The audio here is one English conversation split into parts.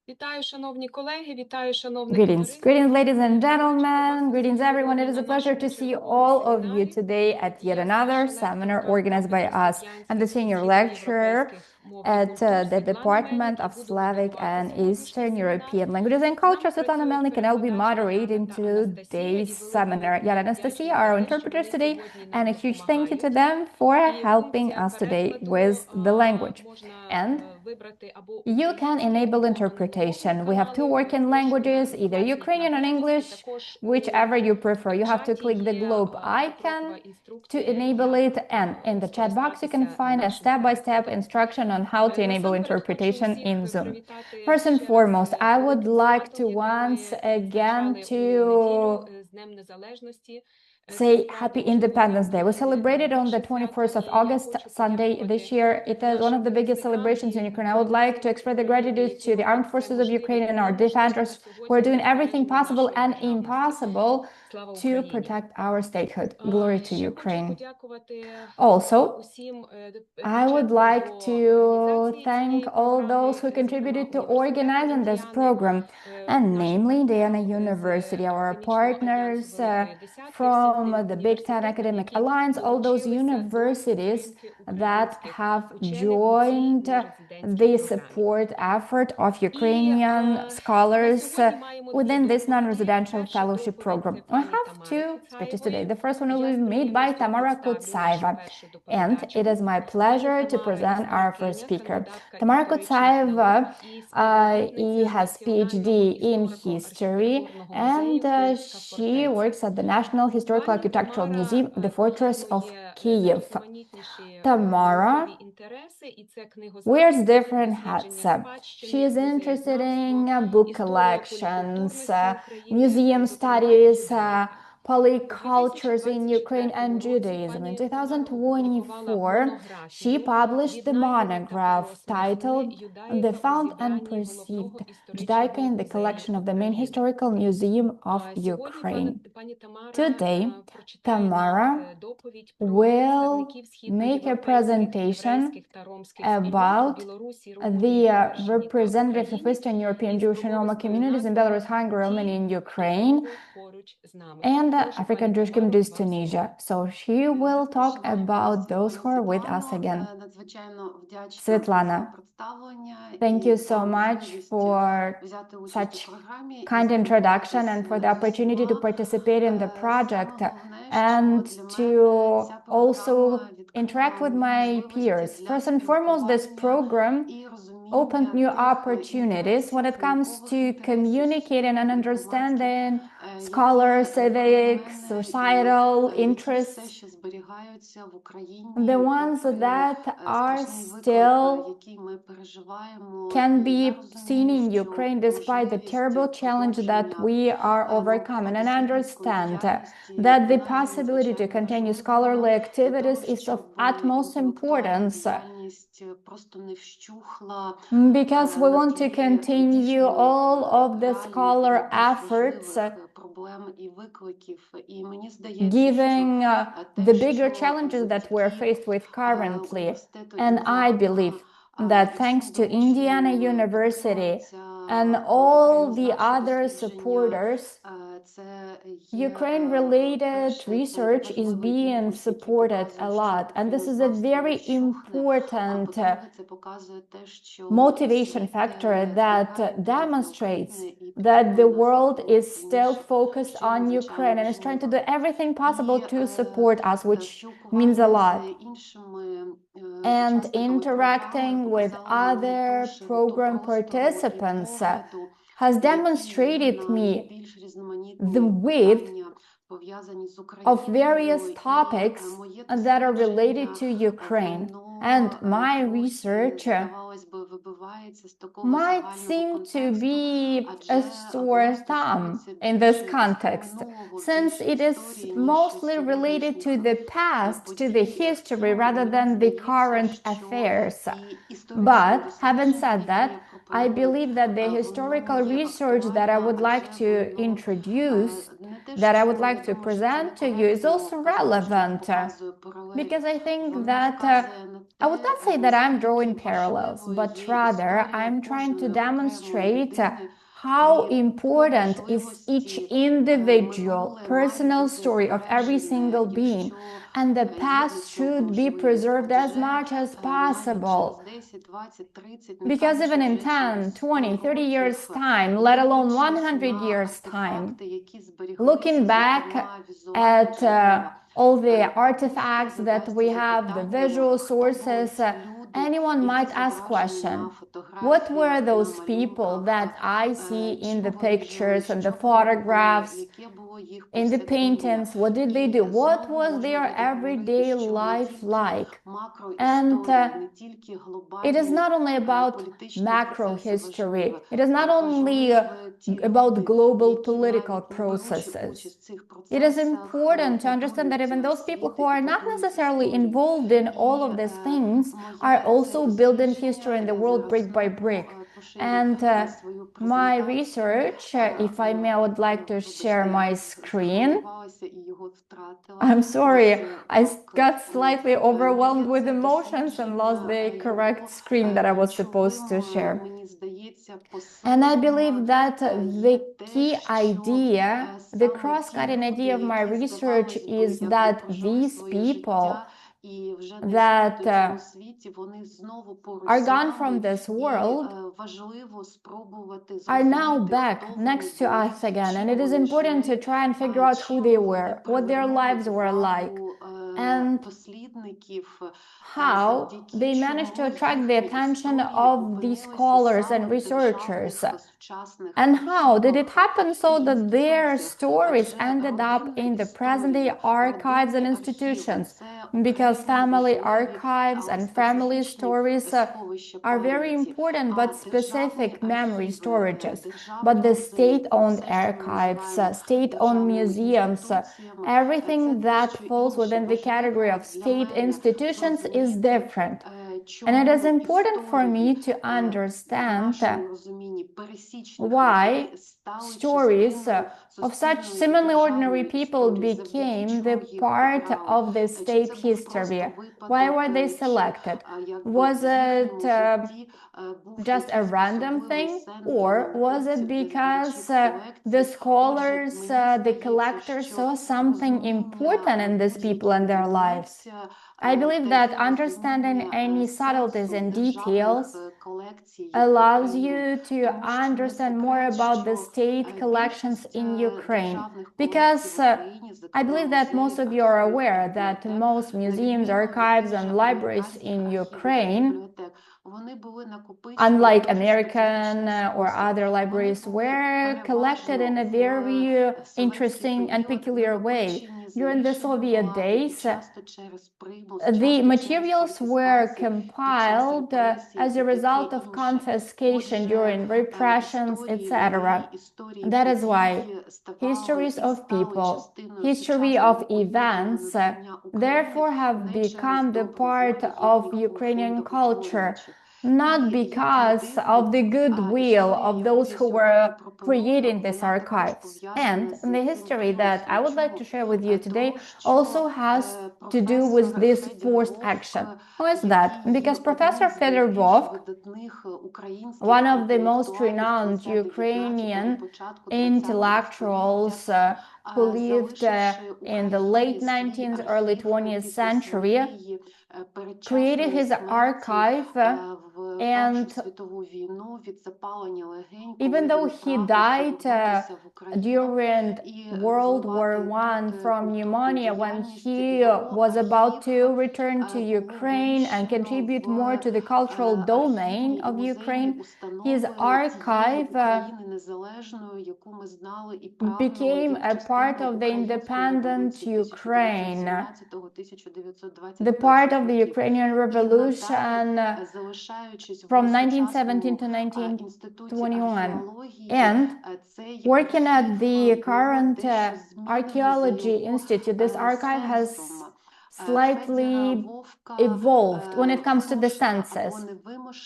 Вітаю, шановні колеги, вітаю, шановне Greetings, greetings, ladies and gentlemen. Greetings, everyone. It is a pleasure to see all of you today at yet another seminar organized by us. I'm the senior lecturer at the Department of Slavic and Eastern European Languages and Culture, Svetlana Melnik, and I'll be moderating today's seminar. Yana Anastasia, our interpreters today, and a huge thank you to them for helping us today with the language. And you can enable interpretation. We have two working languages, either Ukrainian or English, whichever you prefer. You have to click the globe icon to enable it, and in the chat box you can find a step-by-step instruction on how to enable interpretation in Zoom. First and foremost, I would like to once again say Happy Independence Day. We celebrated on the 21st of August, Sunday this year. It is one of the biggest celebrations in Ukraine. I would like to express the gratitude to the armed forces of Ukraine and our defenders who are doing everything possible and impossible to protect our statehood. Glory to Ukraine. Also, I would like to thank all those who contributed to organizing this program, and namely Diana University, our partners from the Big Ten Academic Alliance, all those universities that have joined the support effort of Ukrainian scholars within this non-residential fellowship program. I have two speeches today. The first one will be made by Tamara Kutsaeva, and it is my pleasure to present our first speaker. Tamara Kutsaeva has PhD in history, and she works at the National Historical Architectural Museum, the Fortress of Kiev. Tamara wears different hats. She is interested in book collections, museum studies, polycultures in Ukraine and Judaism. In 2024, she published the monograph titled The Found and Perceived Judaica in the collection of the main historical museum of Ukraine. Today, Tamara will make a presentation about the representative of Eastern European Jewish and Roma communities in Belarus, Hungary, Romania, and Ukraine, and African Jewish communities in Tunisia. So she will talk about those who are with us again. Svetlana, thank you so much for such kind introduction and for the opportunity to participate in the project and to also interact with my peers. First and foremost, this program opened new opportunities when it comes to communicating and understanding scholar, civic, societal interests, the ones that are still can be seen in Ukraine despite the terrible challenge that we are overcoming, and understand that the possibility to continue scholarly activities is of utmost importance because we want to continue all of the scholar efforts given the bigger challenges that we're faced with currently. And I believe that thanks to Indiana University and all the other supporters, Ukraine-related research is being supported a lot, and this is a very important motivation factor that demonstrates that the world is still focused on Ukraine and is trying to do everything possible to support us, which means a lot. And interacting with other program participants has demonstrated me the width of various topics that are related to Ukraine. And my research might seem to be a sore thumb in this context, since it is mostly related to the past, to the history, rather than the current affairs. But having said that, I believe that the historical research that I would like to introduce, that I would like to present to you, is also relevant, because I think that I would not say that I'm drawing parallels, but rather I'm trying to demonstrate how important is each individual personal story of every single being, and the past should be preserved as much as possible. Because even in 10, 20, 30 years' time, let alone 100 years' time, looking back at all the artifacts that we have, the visual sources, anyone might ask question, what were those people that I see in the pictures and the photographs, in the paintings? What did they do? What was their everyday life like? And it is not only about macro history, it is not only about global political processes. It is important to understand that even those people who are not necessarily involved in all of these things are also building history in the world brick by brick. And my research, if I may, I would like to share my screen. I'm sorry, I got slightly overwhelmed with emotions and lost the correct screen that I was supposed to share. And I believe that the key idea, the cross-cutting idea of my research is that these people that are gone from this world are now back next to us again. And it is important to try and figure out who they were, what their lives were like, and how they managed to attract the attention of these scholars and researchers. And how did it happen so that their stories ended up in the present-day archives and institutions? Because family archives and family stories are very important but specific memory storages. But the state-owned archives, state-owned museums, everything that falls within the category of state institutions is different. And it is important for me to understand why stories of such seemingly ordinary people became the part of the state history. Why were they selected? Was it just a random thing, or was it because the scholars, the collectors saw something important in these people and their lives? I believe that understanding any subtleties and details allows you to understand more about the state collections in Ukraine. Because I believe that most of you are aware that most museums, archives, and libraries in Ukraine, unlike American or other libraries, were collected in a very interesting and peculiar way. During the Soviet days, the materials were compiled as a result of confiscation during repressions, etc. That is why histories of people, history of events, therefore have become the part of Ukrainian culture, not because of the goodwill of those who were creating these archives. And the history that I would like to share with you today also has to do with this forced action. Who is that? Because Professor Fedor Vovk, one of the most renowned Ukrainian intellectuals who lived in the late 19th, early 20th century, created his archive, and even though he died during World War I from pneumonia, when he was about to return to Ukraine and contribute more to the cultural domain of Ukraine, his archive became a part of the independent Ukraine, the part of the Ukrainian Revolution from 1917 to 1921. And working at the current Archaeology Institute, this archive has slightly evolved when it comes to the census.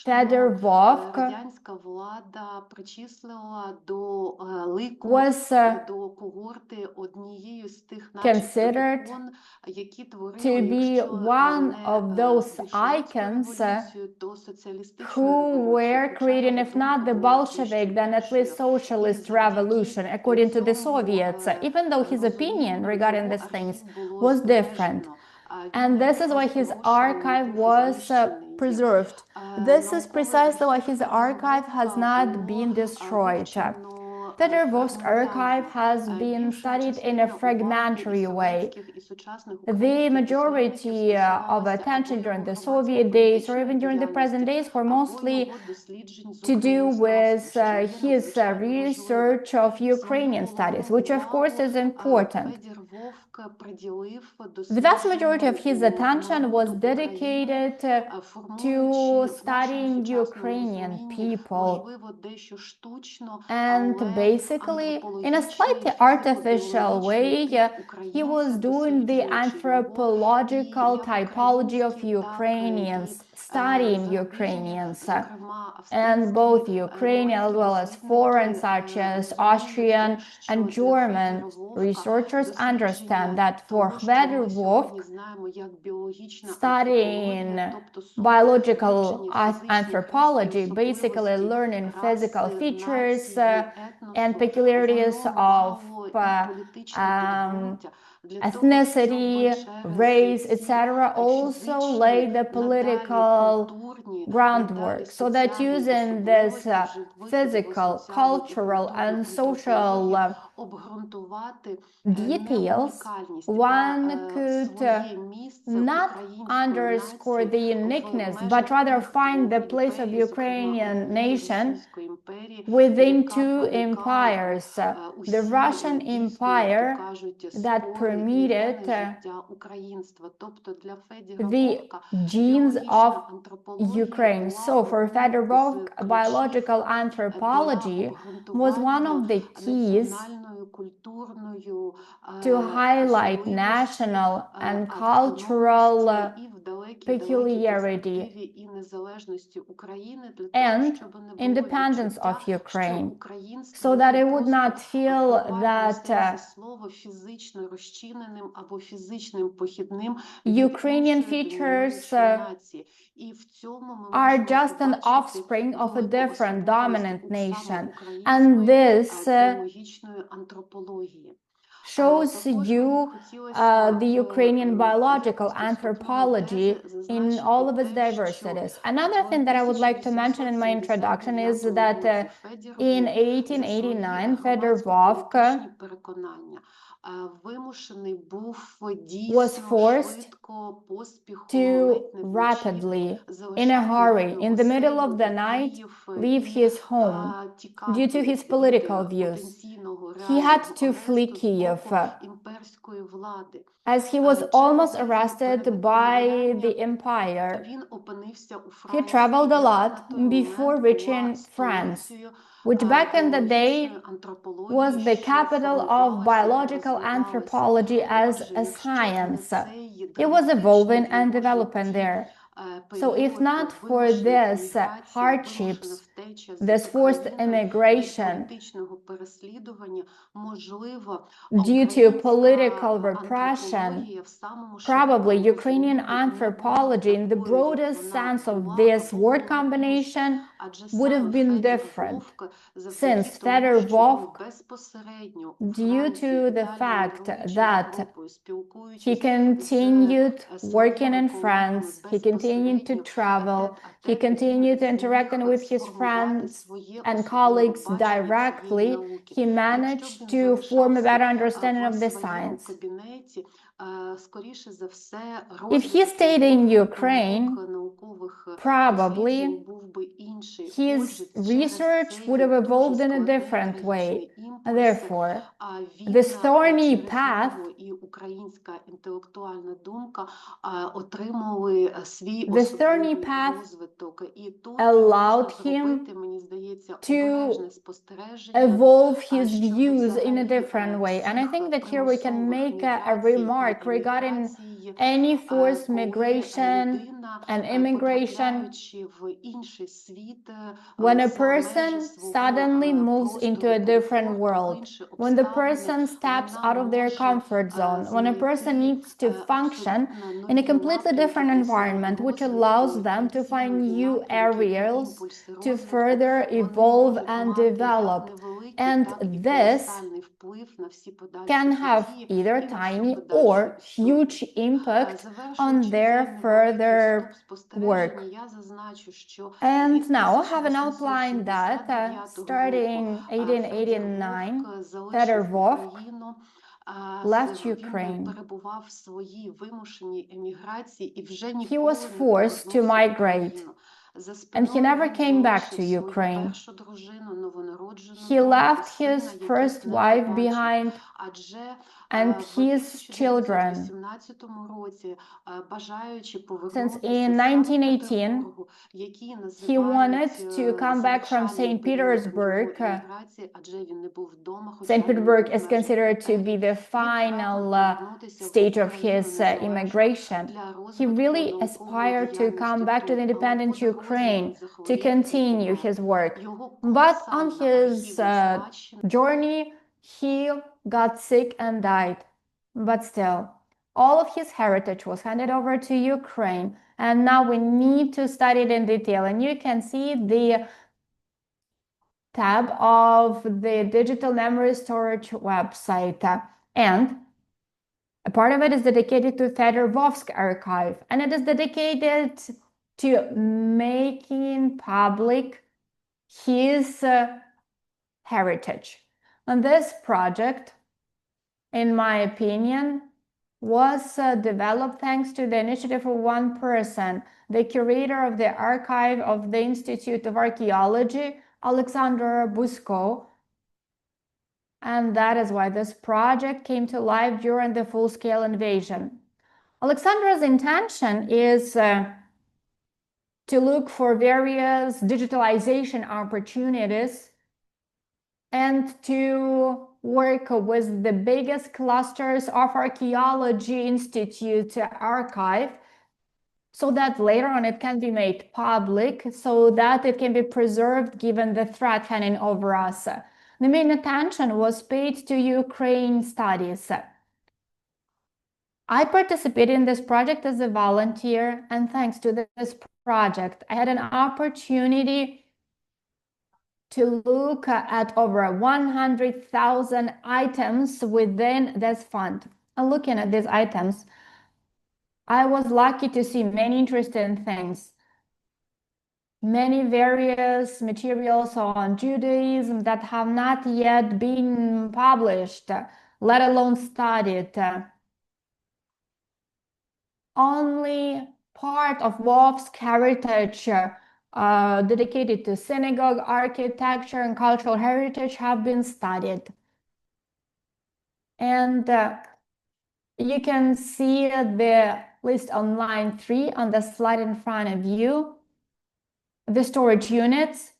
Fedor Vovk радянська влада причислила до лику, was до когорти однією з тих considered ікон, які творили, to be якщо one не of those більшовицьку icons революцію, то соціалістичну who революцію. were Хоча creating, його if not думка the була Bolshevik, then at більш least socialist ширшою. revolution, according to the Soviets, even though his opinion regarding these things was different. And this is why his archive was preserved. This is precisely why his archive has not been destroyed. Fedor Vovk's archive has been studied in a fragmentary way. The majority of attention during the Soviet days or even during the present days were mostly to do with his research of Ukrainian studies, which of course is important. The vast majority of his attention was dedicated to studying Ukrainian people. And basically, in a slightly artificial way, he was doing the anthropological typology of Ukrainians, studying Ukrainians. And both Ukrainian as well as foreign, such as Austrian and German researchers understand that for Fedor Vovk, studying biological anthropology, basically learning physical features and peculiarities of ethnicity, race, etc., also lay the political groundwork, so that using this physical, cultural, and social details, one could not underscore the uniqueness, but rather find the place of Ukrainian nation within two empires, the Russian Empire that permitted the genes of Ukraine. So for Fedor Vovk, biological anthropology was one of the keys to highlight national and cultural peculiarity and independence of Ukraine, so that it would not feel that Ukrainian features are just an offspring of a different dominant nation. And this shows you the Ukrainian biological anthropology in all of its diversities. Another thing that I would like to mention in my introduction is that in 1889, Fedor Vovk was forced to rapidly, in a hurry, in the middle of the night, leave his home due to his political views. He had to flee Kiev, as he was almost arrested by the empire. He traveled a lot before reaching France, which back in the day was the capital of biological anthropology as a science. It was evolving and developing there. So if not for this hardships, this forced immigration due to political repression, probably Ukrainian anthropology in the broadest sense of this word combination would have been different, since Fedor Vovk, due to the fact that he continued working in France, he continued to travel, he continued to interact with his friends and colleagues directly, he managed to form a better understanding of the science. If he stayed in Ukraine, probably his research would have evolved in a different way. Therefore, this thorny path allowed him to evolve his views in a different way. And I think that here we can make a remark regarding any forced коли migration людина, and immigration, потрапляючи в інший світ, when a за межі person свого suddenly moves into простору a different комфорту, в world, інші when the обставини, person steps вона out of their може comfort zone, when a person знайти needs to function абсолютно in a нові completely напрямки different для свого environment, which розвитку allows і them to ці find нові new напрямки і areas імпульси to розвитку, further вони evolve можуть and мати як develop. невеликий, And так і this колосальний вплив на всі подальші can have події either і на всю tiny подальшу or історію. huge impact on Завершуючи цей their невеличкий further вступ спостереження, work. я зазначу, що And від now I have an outline that 1989 starting року Федір 1889, Вовк Федір залишив Вовк Україну, а, left він Ukraine. перебував в своїй вимушеній еміграції і вже He ніколи was не forced to повернувся в migrate, Україну. За and he спиною never він came back залишив to свою Ukraine. першу дружину, новонароджену He доньку, left сина, his яких first не wife побачив. behind Адже and в his children. 1918 році, бажаючи Since повернутися in саме в 1918, Петербургу, який he називають wanted to come back from завершальним St. періодом його Petersburg. еміграції, адже він не був вдома, хоча St. він Petersburg був в is межах considered to be імперії. the Він прагнув final повернутися в stage of Україну his незалежно immigration. для He розвитку really наукової aspired to діяльності come back to the тут, але independent по дорозі Ukraine він to захворів і continue помер. his work. Його But on колосальна his архівна спадщина journey, he got sick and died. But still, all of his heritage was handed over to Ukraine, and now we need to study it in detail. And you can see the tab of the digital memory storage website, and a part of it is dedicated to Fedor Vovsk archive, and it is dedicated to making public his heritage. And this project, in my opinion, was developed thanks to the initiative of one person, the curator of the archive of the Institute of Archaeology, Alexander Busko. And that is why this project came to life during the full-scale invasion. Alexandra's intention is to look for various digitalization opportunities and to work with the biggest clusters of archaeology institute archive so that later on it can be made public, so that it can be preserved given the threat hanging over us. The main attention was paid to Ukraine studies. I participated in this project as a volunteer, and thanks to this project, I had an opportunity to look at over 100,000 items within this fund. And looking at these items, I was lucky to see many interesting things. Many various materials on Judaism that have not yet been published, let alone studied. Only part of Vovsk heritage dedicated to synagogue architecture and cultural heritage have been studied. And you can see the list on line 3 on the slide in front of you. The storage units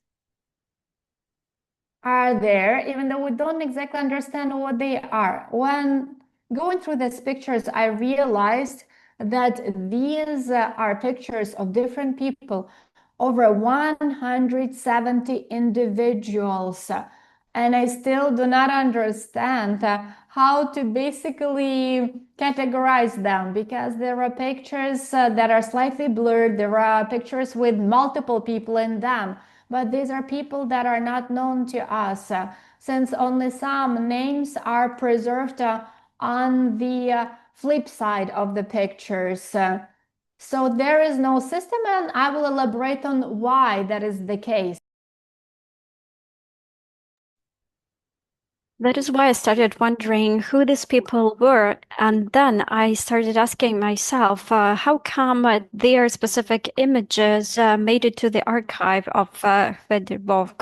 are there, even though we don't exactly understand what they are. When going through these pictures, I realized that these are pictures of different people, over 170 individuals. And I still do not understand how to basically categorize them, because there are pictures that are slightly blurred. There are pictures with multiple people in them, but these are people that are not known to us, since only some names are preserved on the flip side of the pictures. So there is no system, and I will elaborate on why that is the case. That is why I started wondering who these people were, and then I started asking myself, how come their specific images made it to the archive of Fedor Vovk?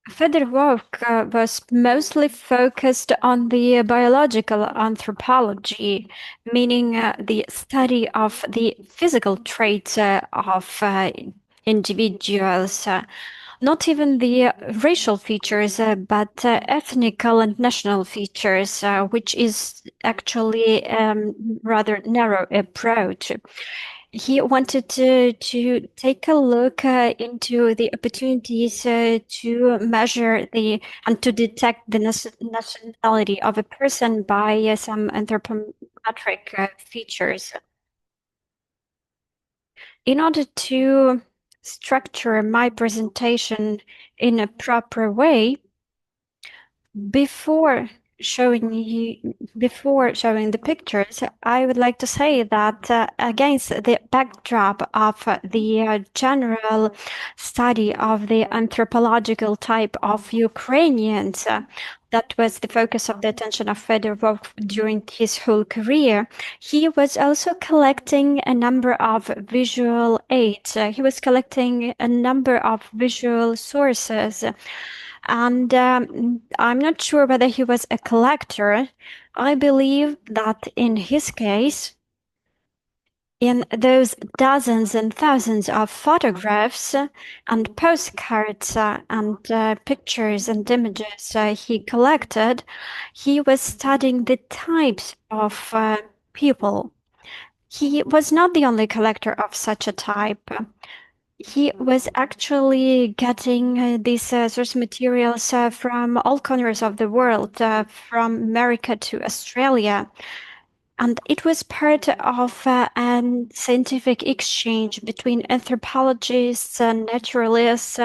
Fedor Vovk was mostly focused on the biological anthropology, meaning the study of the physical traits of individuals. not even the racial features, but ethnical and national features, which is actually rather narrow approach. He wanted to take a look into the opportunities to measure and to detect the nationality of a person by some anthropometric features. In order to structure my presentation in a proper way, before showing the pictures, I would like to say that against the backdrop of the general study of the anthropological type of Ukrainians, that was the focus of the attention of Fedorov during his whole career. He was also collecting a number of visual aids. He was collecting a number of visual sources. And I'm not sure whether he was a collector. I believe that in his case, in those dozens and thousands of photographs and postcards and pictures and images he collected, he was studying the types of people. He was not the only collector of such a type. He was actually getting these source materials from all corners of the world, from America to Australia. And it was part of a scientific exchange between anthropologists and naturalists.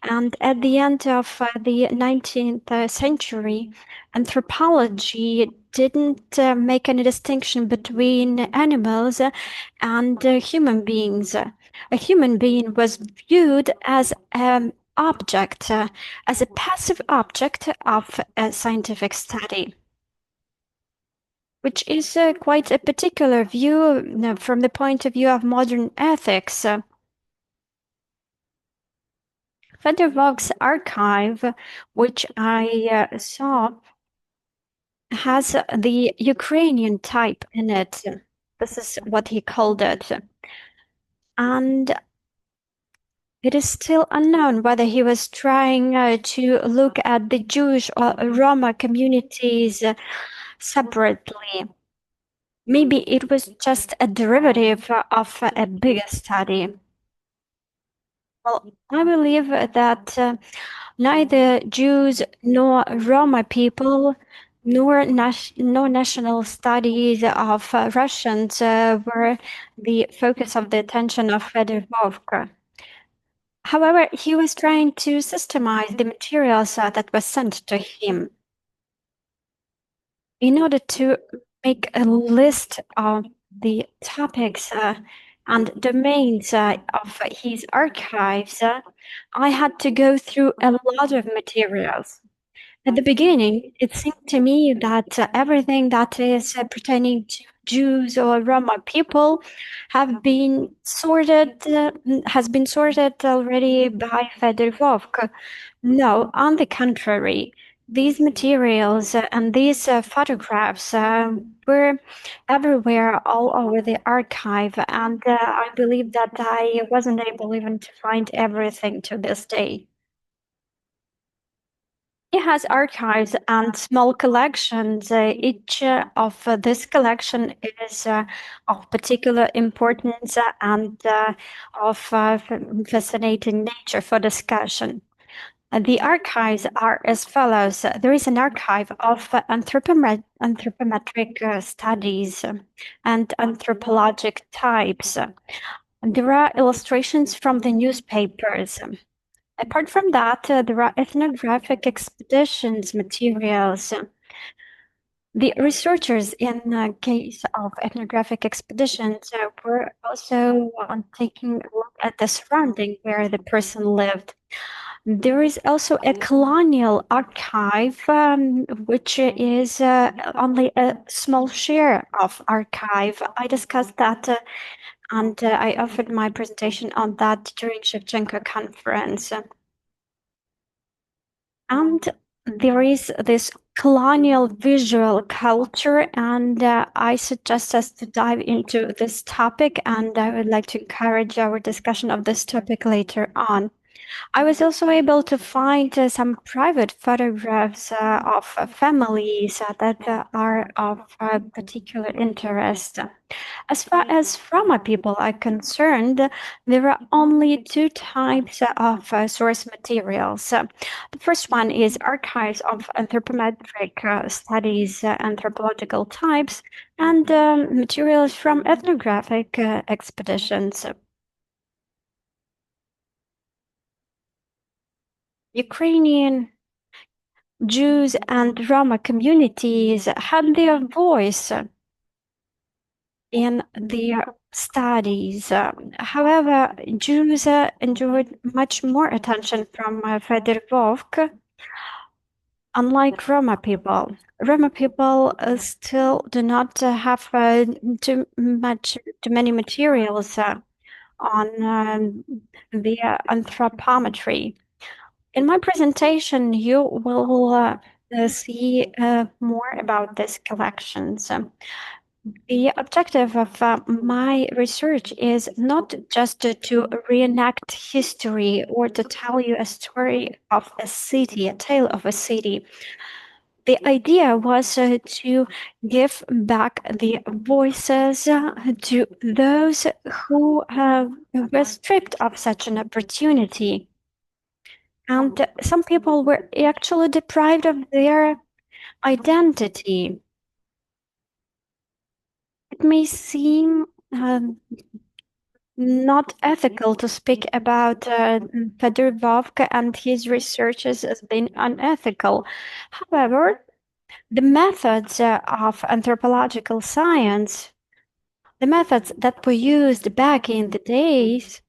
And at the end of the 19th century, anthropology didn't make any distinction between animals and human beings. A human being was viewed as an object, as a passive object of a scientific study, which is quite a particular view from the point of view of modern ethics. Fedorov's archive, which I saw, has the Ukrainian type in it. This is what he called it. And it is still unknown whether he was trying to look at the Jewish or Roma communities separately. Maybe it was just a derivative of a bigger study. Well, I believe that neither Jews nor Roma people nor national studies of Russians were the focus of the attention of Fedorov. However, he was trying to systemize the materials that were sent to him. In order to make a list of the topics and domains of his archives, I had to go through a lot of materials. At the beginning, it seemed to me that everything that is pertaining to Jews or Roma people has been sorted already by Fedorov. No, on the contrary, these materials and these photographs were everywhere, all over the archive, and I believe that I wasn't able even to find everything to this day. He has archives and small collections. Each of this collection is of particular importance and of fascinating nature for discussion. The archives are as follows. There is an archive of anthropometric studies and anthropologic types. There are illustrations from the newspapers. Apart from that, there are ethnographic expeditions materials. The researchers in case of ethnographic expeditions were also taking a look at the surrounding where the person lived. There is also a colonial archive, which is only a small share of archive. I discussed that and I offered my presentation on that during Shevchenko conference. And there is this colonial visual culture, and I suggest us to dive into this topic, and I would like to encourage our discussion of this topic later on. I was also able to find some private photographs of families that are of particular interest. As far as Roma people are concerned, there are only two types of source materials. The first one is archives of anthropometric studies, anthropological types, and materials from ethnographic expeditions. Ukrainian Jews and Roma communities had their voice in their studies. However, Jews enjoyed much more attention from Fedorov, unlike Roma people. Roma people still do not have too many materials on the anthropometry. In my presentation, you will see more about these collections. The objective of my research is not just to reenact history or to tell you a story of a city, a tale of a city. The idea was to give back the voices to those who were stripped of such an opportunity. And some people were actually deprived of their identity. It may seem not ethical to speak about Fedor Vovka and his researches as being unethical. However, the methods of anthropological science, the methods that were used back in the days,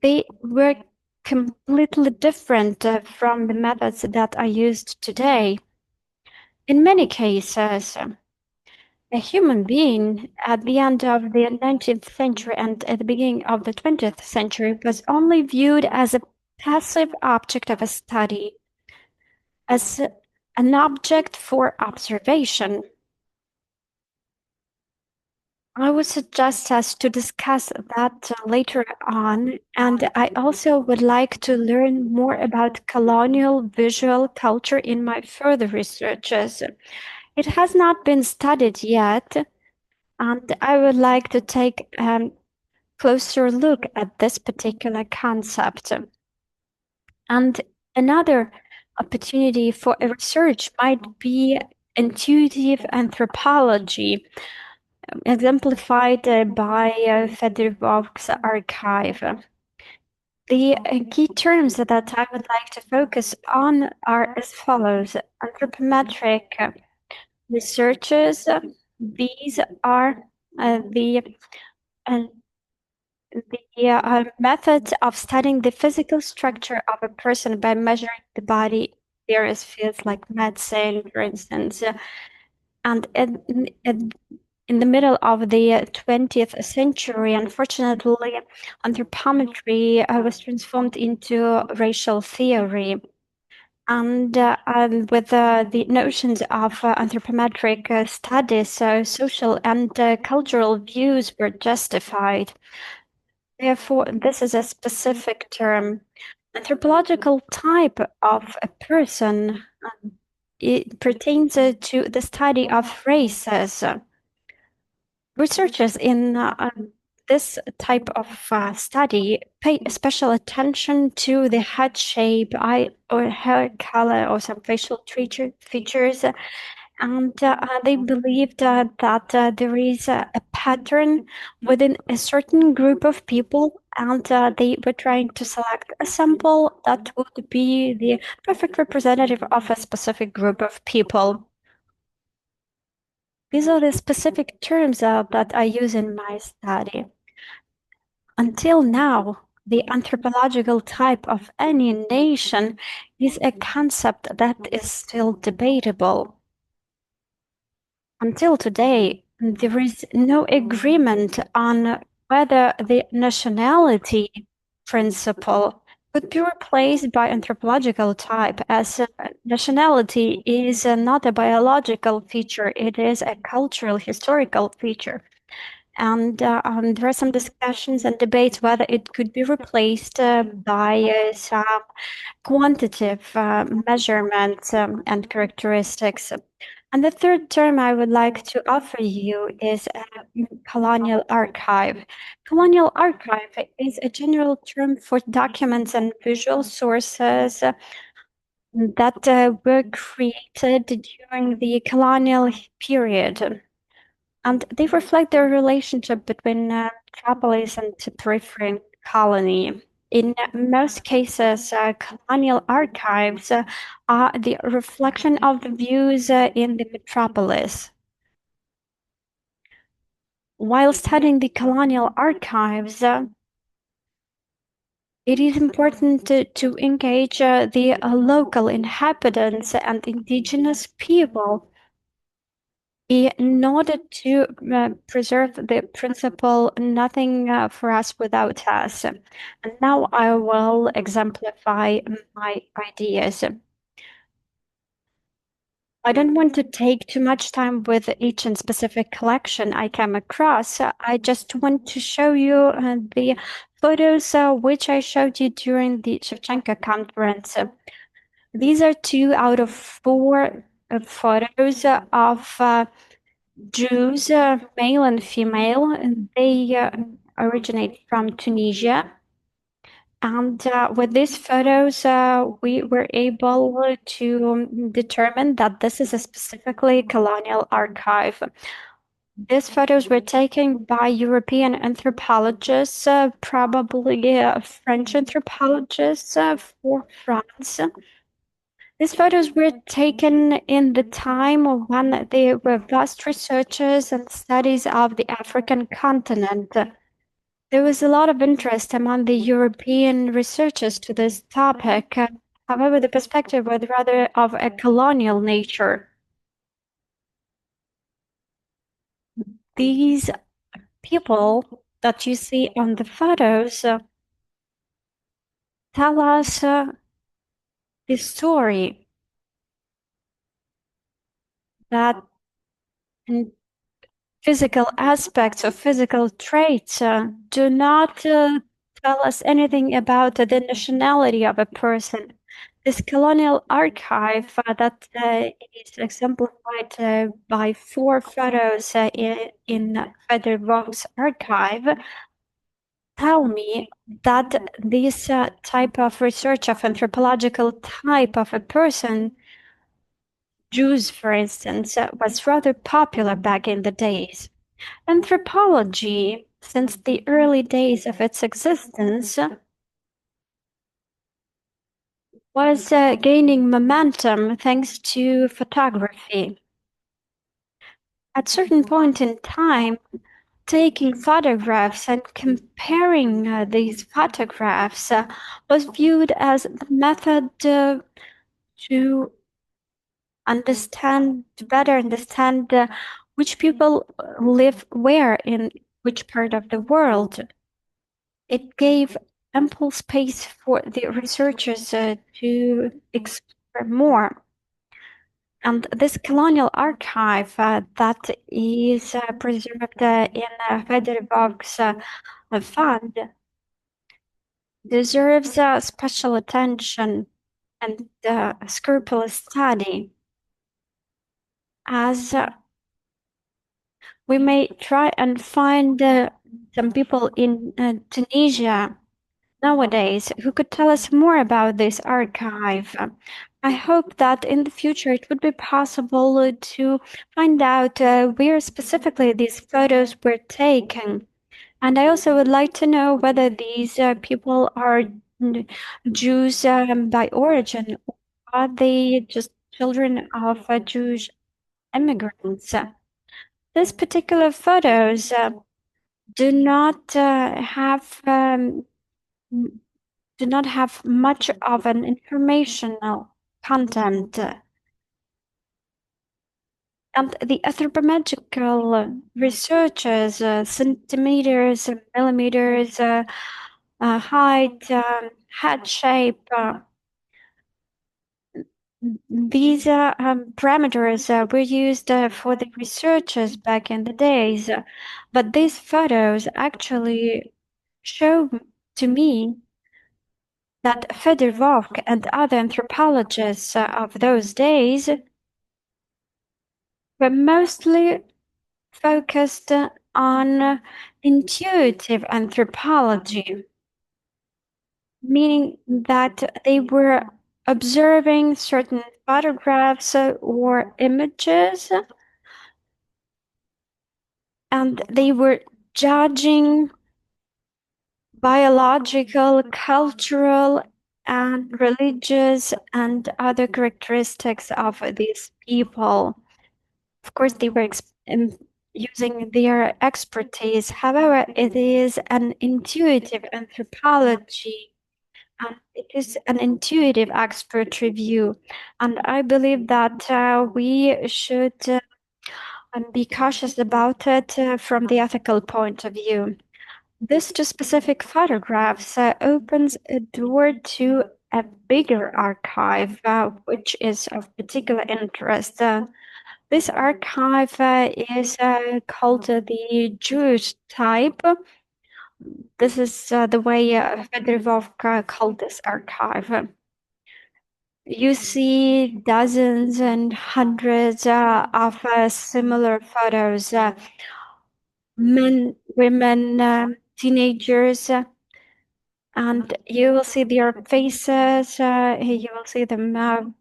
they were completely different from the methods that are used today. In many cases, a human being at the end of the 19th century and at the beginning of the 20th century was only viewed as a passive object of a study, as an object for observation. I would suggest us to discuss that later on, and I also would like to learn more about colonial visual culture in my further researches. It has not been studied yet, and I would like to take a closer look at this particular concept. And another opportunity for a research might be intuitive anthropology, exemplified by Fedorov's archive. The key terms that I would like to focus on are as follows: anthropometric researches. These are the methods of studying the physical structure of a person by measuring the body, various fields like medicine, for instance. And in the middle of the 20th century, unfortunately, anthropometry was transformed into racial theory. And with the notions of anthropometric studies, social and cultural views were justified. Therefore, this is a specific term. Anthropological type of a person, it pertains to the study of races. Researchers in this type of study pay special attention to the head shape, eye or hair color, or some facial features, and they believed that there is a pattern within a certain group of people, and they were trying to select a sample that would be the perfect representative of a specific group of people. These are the specific terms that I use in my study. Until now, the anthropological type of any nation is a concept that is still debatable. Until today, there is no agreement on whether the nationality principle could be replaced by anthropological type, as nationality is not a biological feature, it is a cultural, historical feature. And there are some discussions and debates whether it could be replaced by some quantitative measurements and characteristics. And the third term I would like to offer you is colonial archive. Colonial archive is a general term for documents and visual sources that were created during the colonial period. And they reflect the relationship between metropolis and peripheral colony. In most cases, colonial archives are the reflection of the views in the metropolis. While studying the colonial archives, it is important to engage the local inhabitants and indigenous people in order to preserve the principle, nothing for us without us. And now I will exemplify my ideas. I don't want to take too much time with each and specific collection I came across. I just want to show you the photos which I showed you during the Shevchenko conference. These are 2 out of 4 photos of Jews, male and female, and they originate from Tunisia. And with these photos, we were able to determine that this is a specifically colonial archive. These photos were taken by European anthropologists, probably French anthropologists for France. These photos were taken in the time when there were vast researches and studies of the African continent. There was a lot of interest among the European researchers to this topic. However, the perspective was rather of a colonial nature. These people that you see on the photos tell us the story that physical aspects or physical traits do not tell us anything about the nationality of a person. This colonial archive that is exemplified by 4 photos in Federer archive tell me that this type of research of anthropological type of a person, Jews, for instance, was rather popular back in the days. Anthropology, since the early days of its existence, was gaining momentum thanks to photography. At certain point in time, taking photographs and comparing these photographs was viewed as the method to better understand which people live where in which part of the world. It gave ample space for the researchers to explore more. And this colonial archive that is preserved in Federer's fund deserves special attention and scrupulous study, as we may try and find some people in Tunisia nowadays who could tell us more about this archive. I hope that in the future it would be possible to find out where specifically these photos were taken. And I also would like to know whether these people are Jews by origin, or are they just children of Jewish immigrants? These particular photos do not have much of an informational content. And the anthropometrical researches, centimeters, millimeters, height, head shape, these parameters were used for the researchers back in the days, but these photos actually show to me that Fedorov and other anthropologists of those days were mostly focused on intuitive anthropology, meaning that they were observing certain photographs or images, and they were judging biological, cultural, and religious and other characteristics of these people. Of course, they were using their expertise. However, it is an intuitive anthropology, and it is an intuitive expert review. And I believe that we should be cautious about it from the ethical point of view. This two specific photographs opens a door to a bigger archive, which is of particular interest. This archive is called the Jewish type. This is the way Fedorov called this archive. You see dozens and hundreds of similar photos, men, women, teenagers, and you will see their faces, you will see them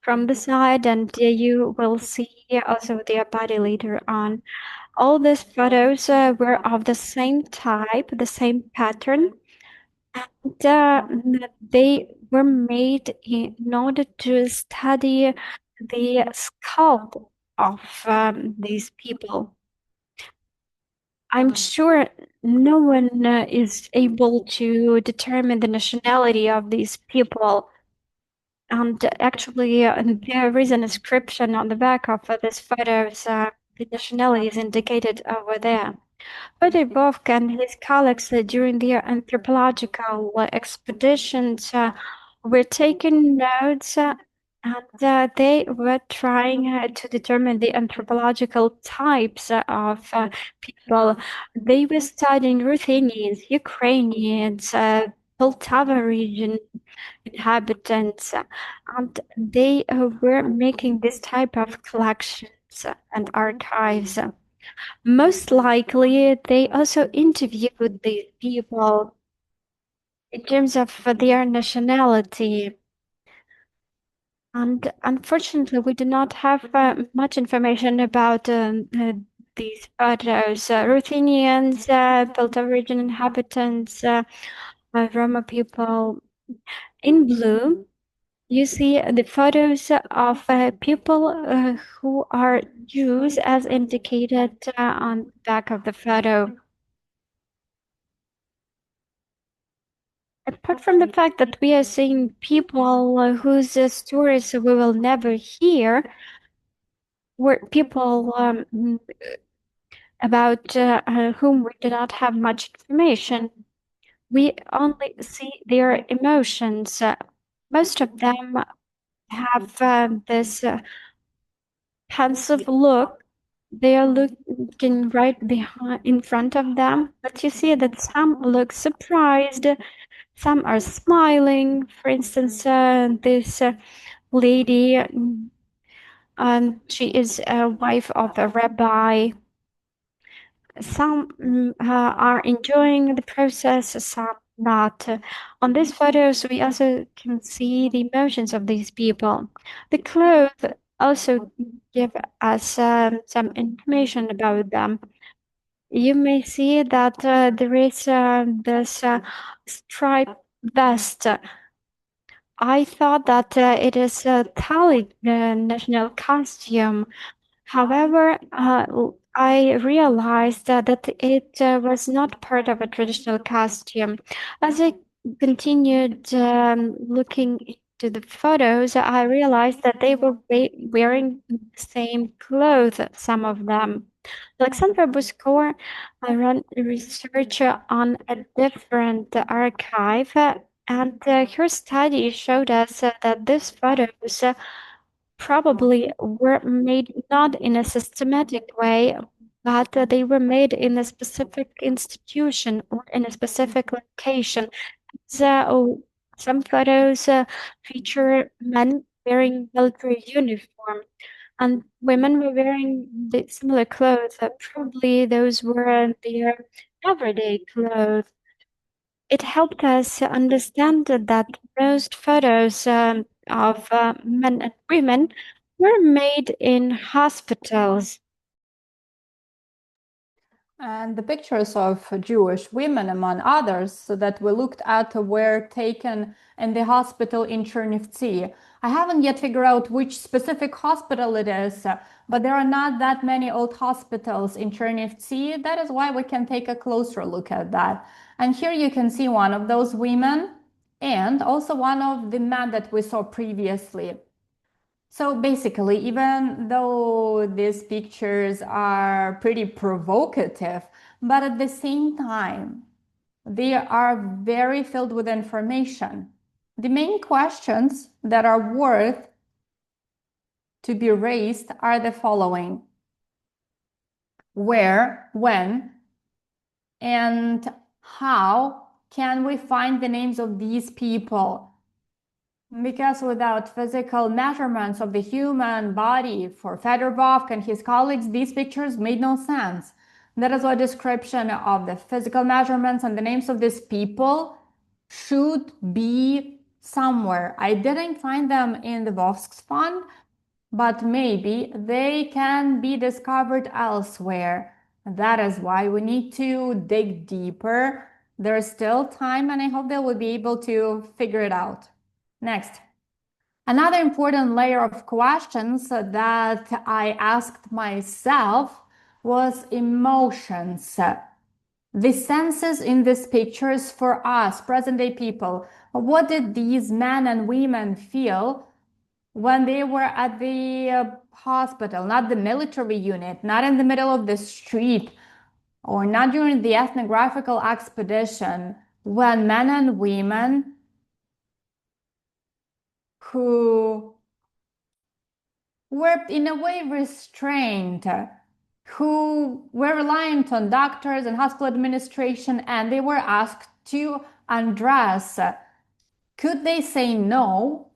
from the side, and you will see also their body later on. All these photos were of the same type, the same pattern, and they were made in order to study the skull of these people. I'm sure no one is able to determine the nationality of these people. And actually, there is an inscription on the back of these photos. The nationality is indicated over there. Fedorov and his colleagues during their anthropological expeditions were taking notes and they were trying to determine the anthropological types of people. They were studying Ruthenians, Ukrainians, Poltava region inhabitants, and they were making this type of collections and archives. Most likely, they also interviewed these people in terms of their nationality. And unfortunately, we do not have much information about these photos. Ruthenians, Poltava region inhabitants, Roma people. In blue, you see the photos of people who are Jews as indicated on the back of the photo. Apart from the fact that we are seeing people whose stories we will never hear, or people about whom we do not have much information, we only see their emotions. Most of them have this pensive look. They are looking right behind, in front of them, but you see that some look surprised, some are smiling. For instance, this lady, she is a wife of a rabbi. Some are enjoying the process, some not. On these photos, we also can see the emotions of these people. The clothes also give us some information about them. You may see that there is this striped vest. I thought that it is a Thali national costume. However, I realized that it was not part of a traditional costume. As I continued looking into the photos, I realized that they were wearing the same clothes, some of them. Alexandra Buskor ran research on a different archive, And her study showed us that these photos probably were made not in a systematic way, but they were made in a specific institution or in a specific location. So some photos feature men wearing military uniform, and women were wearing the similar clothes. Probably those were their everyday clothes. It helped us understand that most photos of men and women were made in hospitals. And the pictures of Jewish women, among others, that we looked at were taken in the hospital in Chernivtsi. I haven't yet figured out which specific hospital it is, but there are not that many old hospitals in Chernivtsi. That is why we can take a closer look at that. And here you can see one of those women and also one of the men that we saw previously. So basically, even though these pictures are pretty provocative, but at the same time, they are very filled with information. The main questions that are worth to be raised are the following: where, when, and how can we find the names of these people? Because without physical measurements of the human body for Fedorov and his colleagues, these pictures made no sense. That is why description of the physical measurements and the names of these people should be somewhere. I didn't find them in the Vovsk's fund, but maybe they can be discovered elsewhere. That is why we need to dig deeper. There's still time, and I hope they will be able to figure it out. Next. Another important layer of questions that I asked myself was emotions. The senses in these pictures for us, present-day people. What did these men and women feel when they were at the hospital, not the military unit, not in the middle of the street, or not during the ethnographical expedition, when men and women who were in a way restrained, who were reliant on doctors and hospital administration, and they were asked to undress. Could they say no?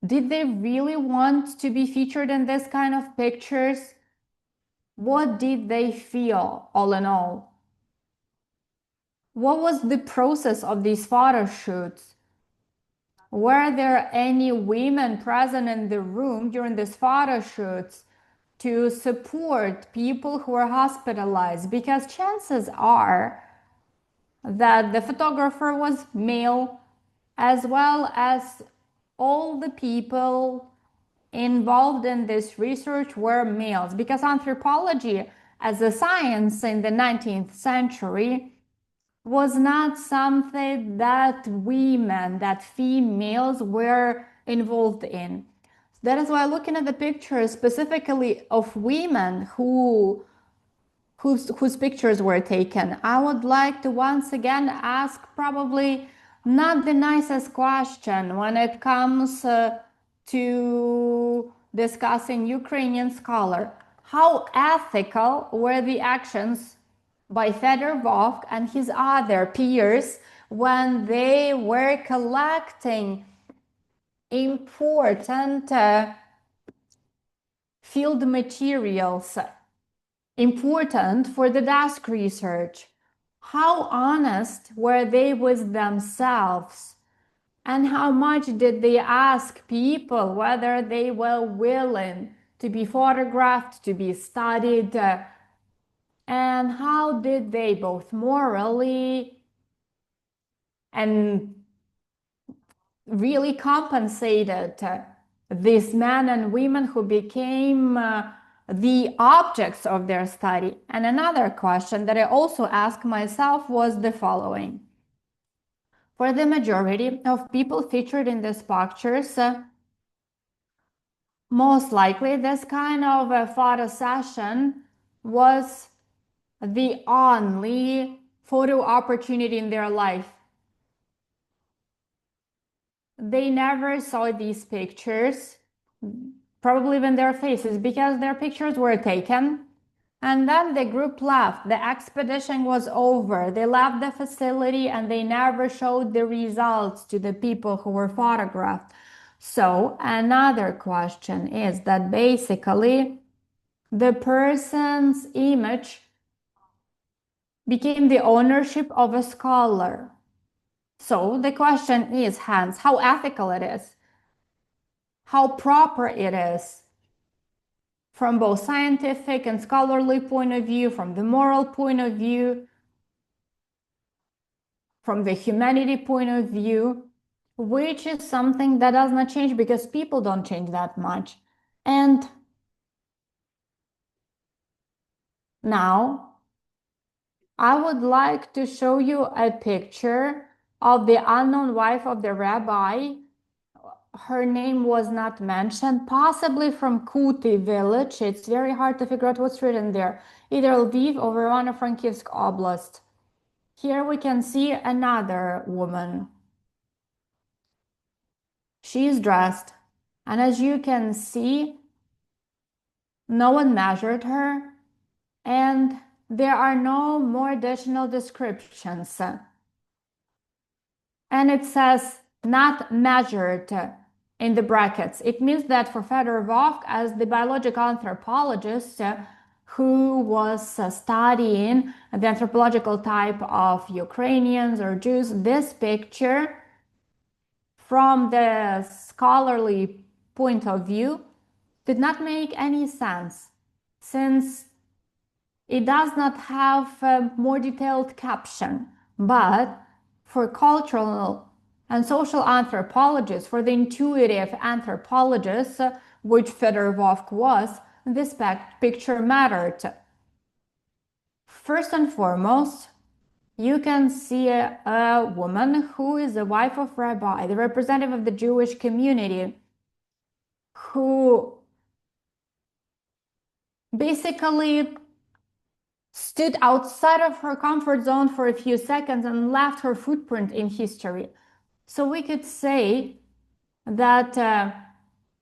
Did they really want to be featured in this kind of pictures? What did they feel, all in all? What was the process of these photo shoots? Were there any women present in the room during these photo shoots to support people who are hospitalized? Because chances are that the photographer was male, as well as all the people involved in this research were males. Because anthropology as a science in the 19th century was not something that women, that females were involved in. That is why looking at the pictures specifically of women whose pictures were taken, I would like to once again ask probably not the nicest question when it comes to discussing Ukrainian scholar. How ethical were the actions by Fedorov and his other peers when they were collecting important field materials important for the desk research? How honest were they with themselves? And how much did they ask people whether they were willing to be photographed, to be studied? And how did they both morally and really compensated these men and women who became the objects of their study? And another question that I also asked myself was the following. For the majority of people featured in these pictures, most likely this kind of a photo session was the only photo opportunity in their life. they never saw these pictures, probably even their faces, because their pictures were taken. And then the group left. The expedition was over. They left the facility and they never showed the results to the people who were photographed. So another question is that basically the person's image became the ownership of a scholar. So the question is, hence, how ethical it is, how proper it is from both scientific and scholarly point of view, from the moral point of view, from the humanity point of view, which is something that does not change because people don't change that much. And now I would like to show you a picture of the unknown wife of the rabbi. Her name was not mentioned, possibly from Kuti village. It's very hard to figure out what's written there, either Lviv or Ivano-Frankivsk Oblast. Here we can see another woman. She is dressed, and as you can see, no one measured her, and there are no more additional descriptions. And it says not measured in the brackets. It means that for Fedorov, as the biological anthropologist who was studying the anthropological type of Ukrainians or Jews, this picture, from the scholarly point of view, did not make any sense, since it does not have a more detailed caption. But for cultural and social anthropologists, for the intuitive anthropologists, which Fedorov was, this picture mattered. First and foremost, you can see a woman who is the wife of rabbi, the representative of the Jewish community, who basically stood outside of her comfort zone for a few seconds and left her footprint in history. So we could say that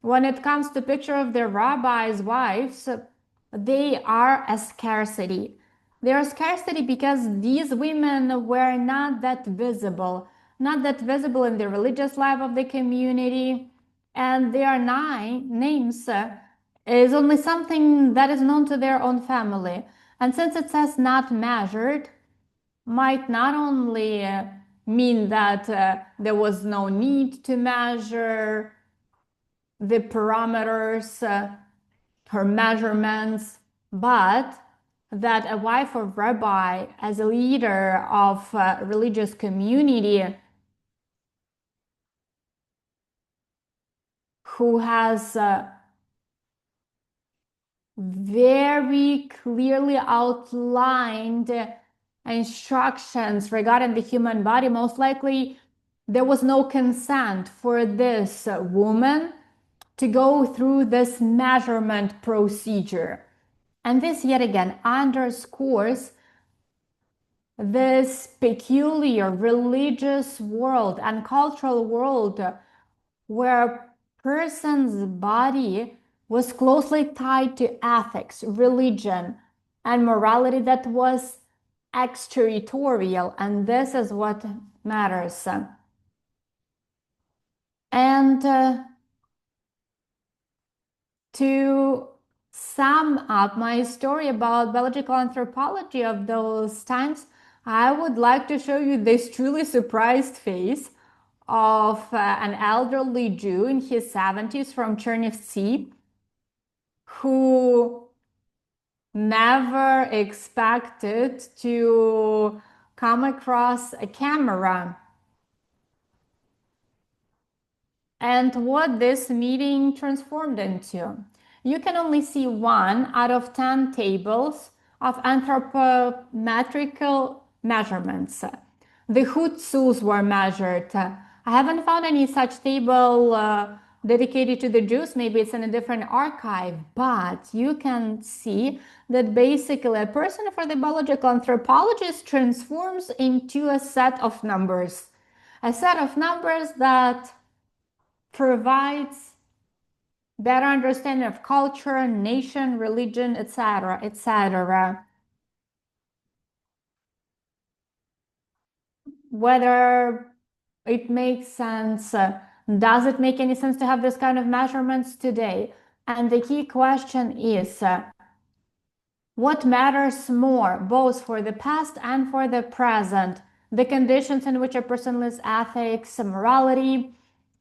when it comes to picture of the rabbi's wives, they are a scarcity. They are scarcity because these women were not that visible in the religious life of the community, and their names is only something that is known to their own family. And since it says not measured, might not only mean that there was no need to measure the parameters, her measurements, but that a wife of rabbi, as a leader of a religious community who has very clearly outlined instructions regarding the human body, most likely there was no consent for this woman to go through this measurement procedure. And this yet again underscores this peculiar religious world and cultural world where person's body was closely tied to ethics, religion, and morality that was exterritorial, and this is what matters. And to sum up my story about biological anthropology of those times, I would like to show you this truly surprised face of an elderly Jew in his 70s from Chernivtsi who never expected to come across a camera. And what this meeting transformed into. You can only see 1 out of 10 tables of anthropometrical measurements. The Hutsus were measured. I haven't found any such table dedicated to the Jews. Maybe it's in a different archive, but you can see that basically a person for the biological anthropologist transforms into a set of numbers. A set of numbers that provides better understanding of culture, nation, religion, etc., etc. Whether it makes sense, does it make any sense to have this kind of measurements today? And the key question is, what matters more, both for the past and for the present? The conditions in which a person lives, ethics, morality,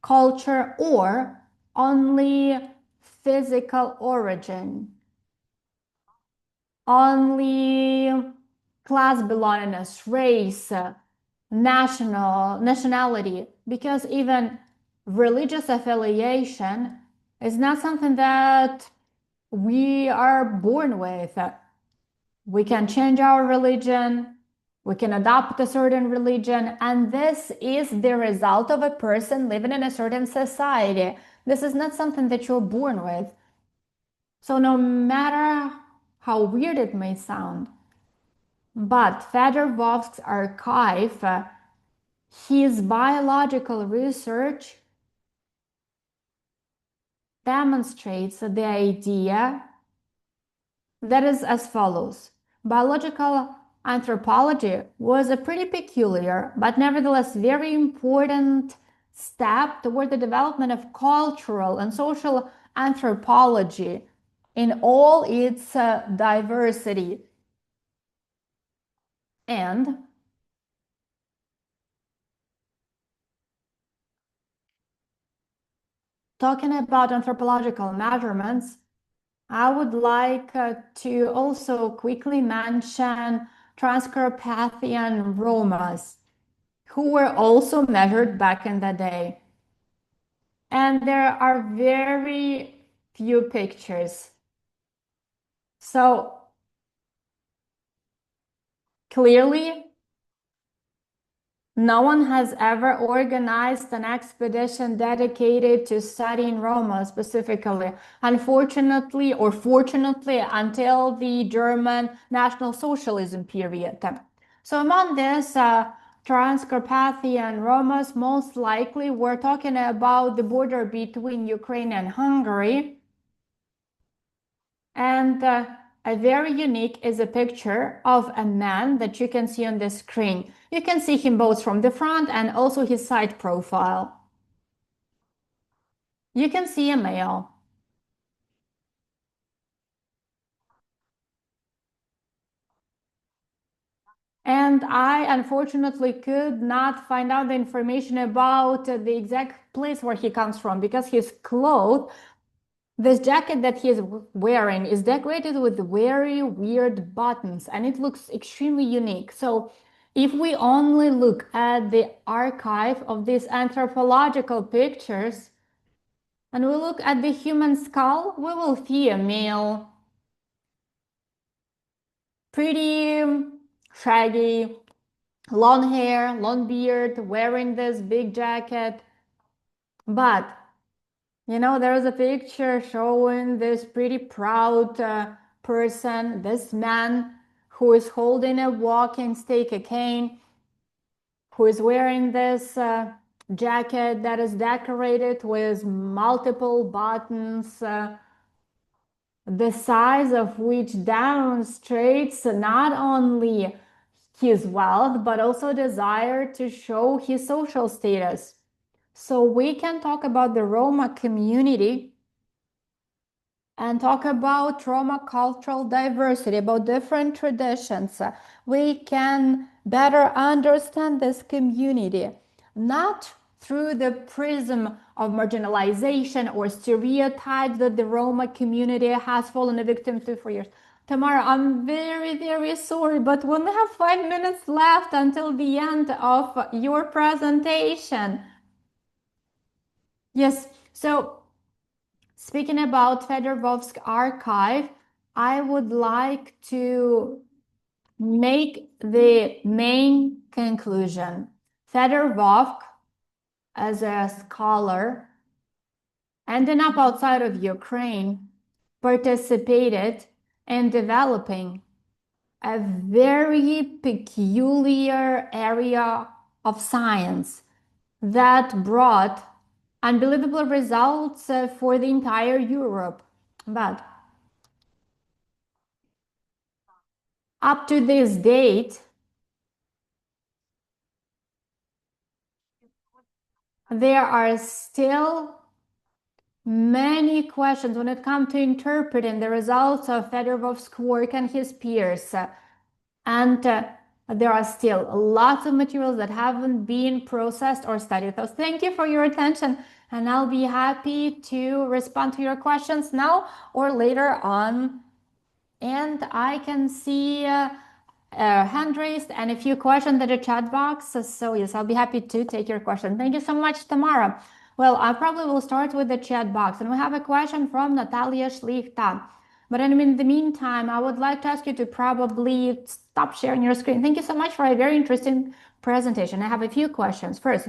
culture, or only physical origin, only class belongingness, race, nationality, because even religious affiliation is not something that we are born with. We can change our religion, we can adopt a certain religion, and this is the result of a person living in a certain society. This is not something that you're born with. So no matter how weird it may sound, but Fedorowski's archive, his biological research demonstrates the idea that is as follows. Biological anthropology was a pretty peculiar, but nevertheless very important step toward the development of cultural and social anthropology in all its diversity. And talking about anthropological measurements, I would like to also quickly mention Transcarpathian Romas, who were also measured back in the day. And there are very few pictures. So clearly, no one has ever organized an expedition dedicated to studying Roma specifically, unfortunately or fortunately, until the German National Socialism period. So among this, Transcarpathian Romas, most likely we're talking about the border between Ukraine and Hungary. And a very unique is a picture of a man that you can see on the screen. You can see him both from the front and also his side profile. You can see a male. And I unfortunately could not find out the information about the exact place where he comes from, because his clothes, this jacket that he is wearing, is decorated with very weird buttons, and it looks extremely unique. So if we only look at the archive of these anthropological pictures and we look at the human skull, we will see a male, pretty shaggy, long hair, long beard, wearing this big jacket. But there is a picture showing this pretty proud person, this man who is holding a walking stick, a cane, who is wearing this jacket that is decorated with multiple buttons, the size of which demonstrates not only his wealth, but also desire to show his social status. So we can talk about the Roma community and talk about Roma cultural diversity, about different traditions. We can better understand this community, not through the prism of marginalization or stereotypes that the Roma community has fallen a victim to for years. Tamara, I'm very, very sorry, but we only have 5 minutes left until the end of your presentation. Yes, so speaking about Fedorowski's archive, I would like to make the main conclusion. Fedorowski, as a scholar, ending up outside of Ukraine, participated in developing a very peculiar area of science that brought unbelievable results for the entire Europe. But up to this date, there are still many questions when it comes to interpreting the results of Fedorov's work and his peers. And there are still lots of materials that haven't been processed or studied. So thank you for your attention, and I'll be happy to respond to your questions now or later on. And I can see hand raised and a few questions in the chat box. So yes, I'll be happy to take your question. Thank you so much, Tamara. Well, I probably will start with the chat box, and we have a question from Natalia Schlichta. But in the meantime, I would like to ask you to probably stop sharing your screen. Thank you so much for a very interesting presentation. I have a few questions. First,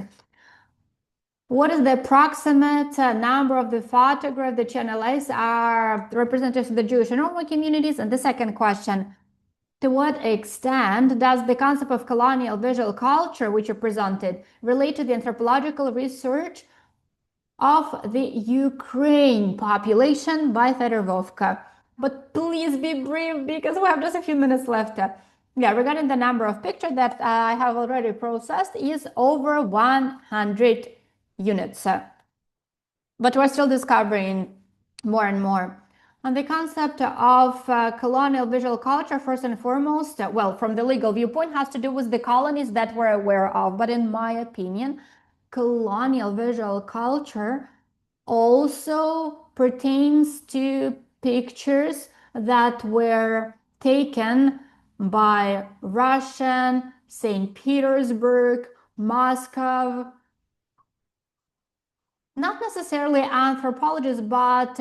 what is the approximate number of the photographs that you analyze are representatives of the Jewish and Roman communities? And the second question, to what extent does the concept of colonial visual culture, which you presented, relate to the anthropological research of the Ukraine population by Fedorovka? But please be brief because we have just a few minutes left. Yeah, regarding the number of pictures that I have already processed is over 100 units. But we're still discovering more and more. And the concept of colonial visual culture, first and foremost, well, from the legal viewpoint, has to do with the colonies that we're aware of. But in my opinion, colonial visual culture also pertains to pictures that were taken by Russian, St. Petersburg, Moscow, not necessarily anthropologists, but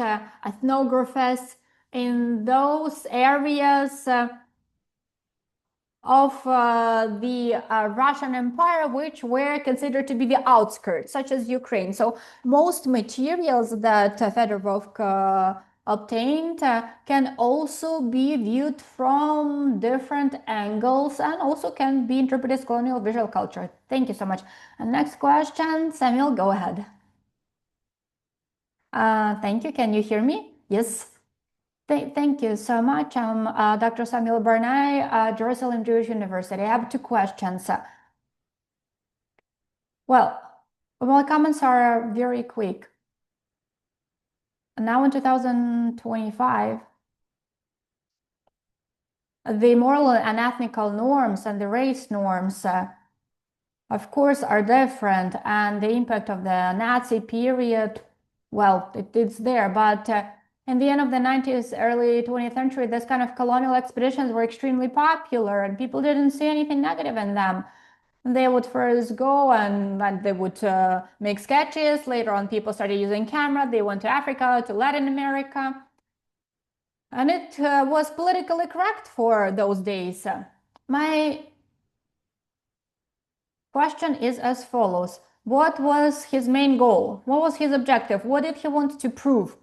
ethnographers in those areas of the Russian Empire, which were considered to be the outskirts, such as Ukraine. So most materials that Fedorov obtained can also be viewed from different angles and also can be interpreted as colonial visual culture. Thank you so much. And next question, Samuel, go ahead. Thank you. Can you hear me? Yes. Thank you so much. I'm Dr. Samuel Barnay, Jerusalem Jewish University. I have two questions. Well, my comments are very quick. Now in 2025, the moral and ethnical norms and the race norms, of course, are different, and the impact of the Nazi period, well, it's there, but in the end of the 90s, early 20th century, this kind of colonial expeditions were extremely popular, and people didn't see anything negative in them. They would first go and they would make sketches. Later on, people started using camera. They went to Africa, to Latin America. And it was politically correct for those days. My question is as follows. What was his main goal? What was his objective? What did he want to prove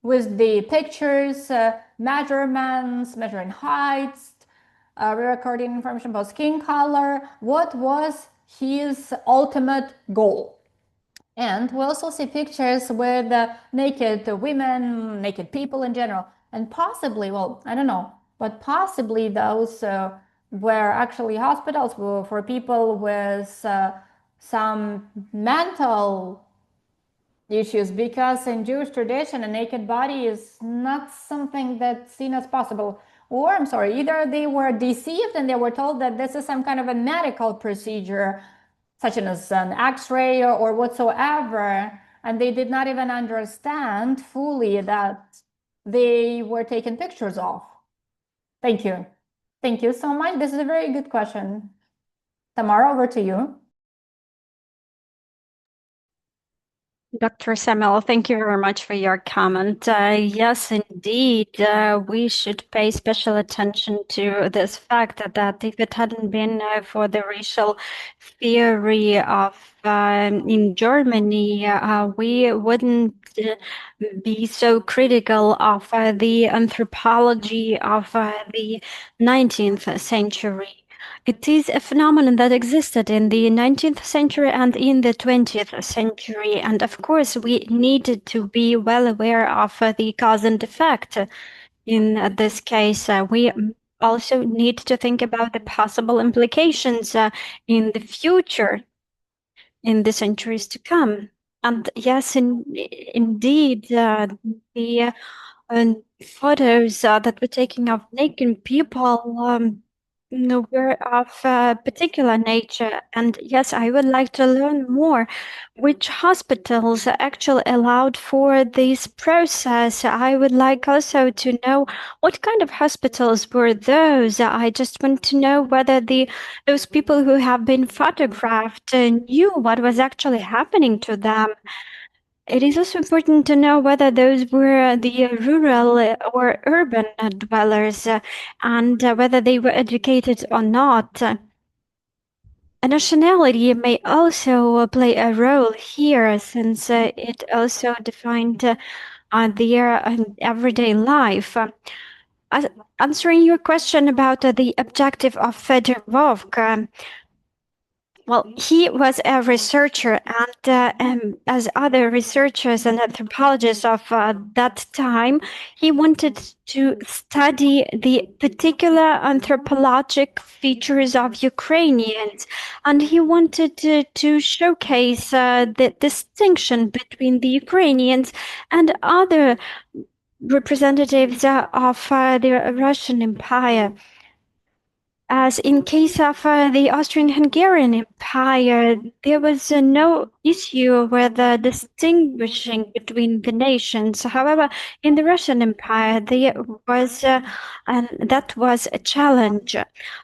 with the pictures, measurements, measuring heights, recording information about skin color? What was his ultimate goal? And we also see pictures with naked women, naked people in general, and possibly, well, I don't know, but possibly those were actually hospitals for people with some mental issues, because in Jewish tradition, a naked body is not something that's seen as possible. Or, I'm sorry, either they were deceived and they were told that this is some kind of a medical procedure, such as an X-ray or whatsoever, and they did not even understand fully that they were taking pictures of. Thank you. Thank you so much. This is a very good question. Tamara, over to you. Dr. Samuel, thank you very much for your comment. Yes, indeed, we should pay special attention to this fact that if it hadn't been for the racial theory of in Germany, we wouldn't be so critical of the anthropology of the 19th century. It is a phenomenon that existed in the 19th century and in the 20th century. And of course, we needed to be well aware of the cause and effect. In this case, we also need to think about the possible implications in the future, in the centuries to come. And yes, indeed, the photos that were taken of naked people were of a particular nature. And yes, I would like to learn more which hospitals actually allowed for this process. I would like also to know what kind of hospitals were those. I just want to know whether those people who have been photographed knew what was actually happening to them. It is also important to know whether those were the rural or urban dwellers and whether they were educated or not. A nationality may also play a role here, since it also defined their everyday life. Answering your question about the objective of Fedor Vovk, well, he was a researcher, and as other researchers and anthropologists of that time, he wanted to study the particular anthropologic features of Ukrainians, and he wanted to showcase the distinction between the Ukrainians and other representatives of the Russian Empire. As in case of the Austrian-Hungarian Empire, there was no issue with distinguishing between the nations. However, in the Russian Empire, there was, and that was a challenge.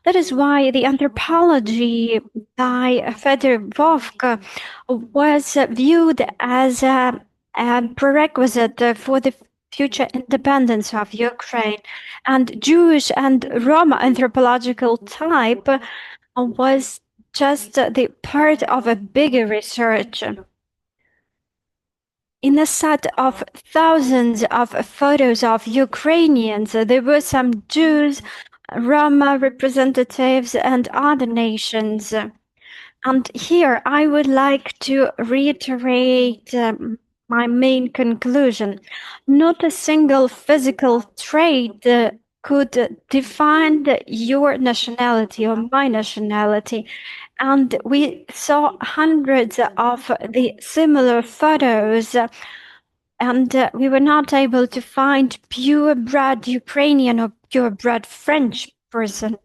That is why the anthropology by Fedor Vovk was viewed as a prerequisite for the future independence of Ukraine. And Jewish and Roma anthropological type was just the part of a bigger research. In a set of thousands of photos of Ukrainians, there were some Jews, Roma representatives, and other nations. And here I would like to reiterate my main conclusion. Not a single physical trait could define your nationality or my nationality. And we saw hundreds of the similar photos, and we were not able to find purebred Ukrainian or purebred French person.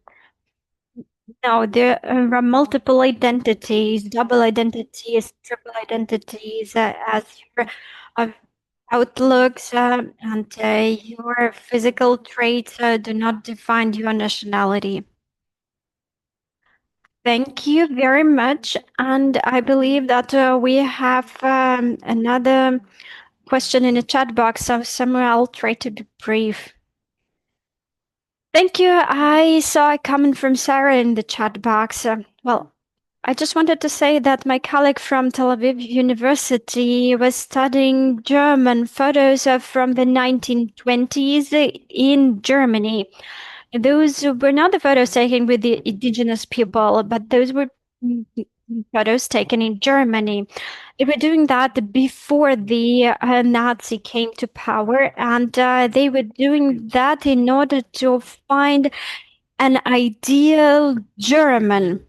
No, there are multiple identities, double identities, triple identities, as your outlooks and your physical traits do not define your nationality. Thank you very much. And I believe that we have another question in the chat box, so Samuel, I'll try to be brief. Thank you. I saw a comment from Sarah in the chat box. Well, I just wanted to say that my colleague from Tel Aviv University was studying German photos from the 1920s in Germany. Those were not the photos taken with the indigenous people, but those were photos taken in Germany. They were doing that before the Nazi came to power, and they were doing that in order to find an ideal German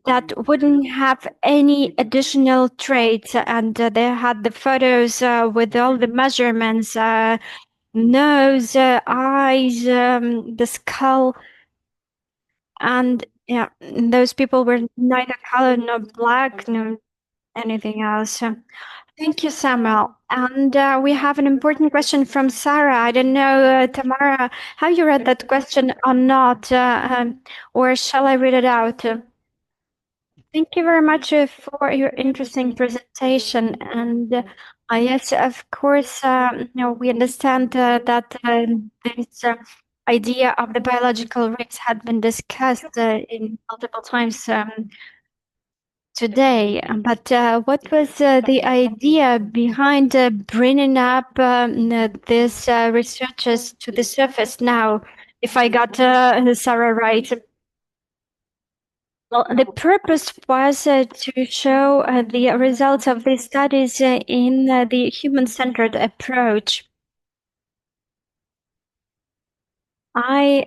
that wouldn't have any additional traits. And they had the photos with all the measurements, nose, eyes, the skull. And yeah, those people were neither colored nor black nor anything else. Thank you, Samuel. And we have an important question from Sarah. I don't know, Tamara, have you read that question or not? Or shall I read it out? Thank you very much for your interesting presentation. And yes, of course, we understand that this idea of the biological race had been discussed in multiple times today. But what was the idea behind bringing up this researches to the surface now? if I got Sarah right. Well, the purpose was to show the results of these studies in the human-centered approach. I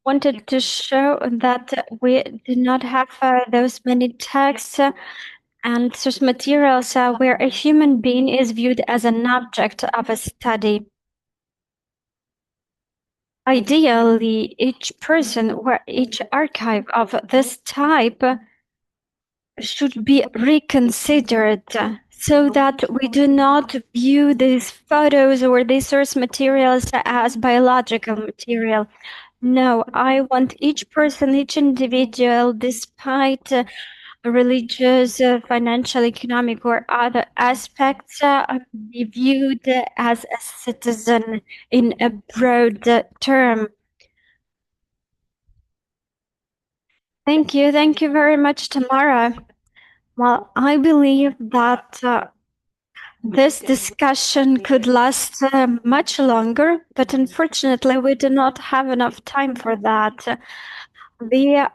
wanted to show that we do not have those many texts and source materials where a human being is viewed as an object of a study. Ideally, each person or each archive of this type should be reconsidered so that we do not view these photos or these source materials as biological material. No, I want each person, each individual, despite religious, financial, economic, or other aspects, be viewed as a citizen in a broad term. Thank you. Thank you very much, Tamara. Well, I believe that this discussion could last much longer, but unfortunately, we do not have enough time for that. The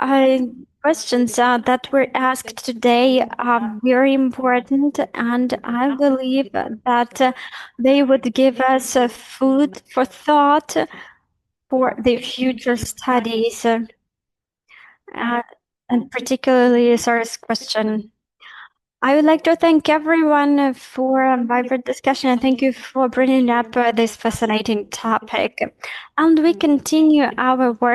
questions that were asked today are very important, and I believe that they would give us food for thought for the future studies, and particularly Sarah's question. I would like to thank everyone for a vibrant discussion, and thank you for bringing up this fascinating topic. And we continue our work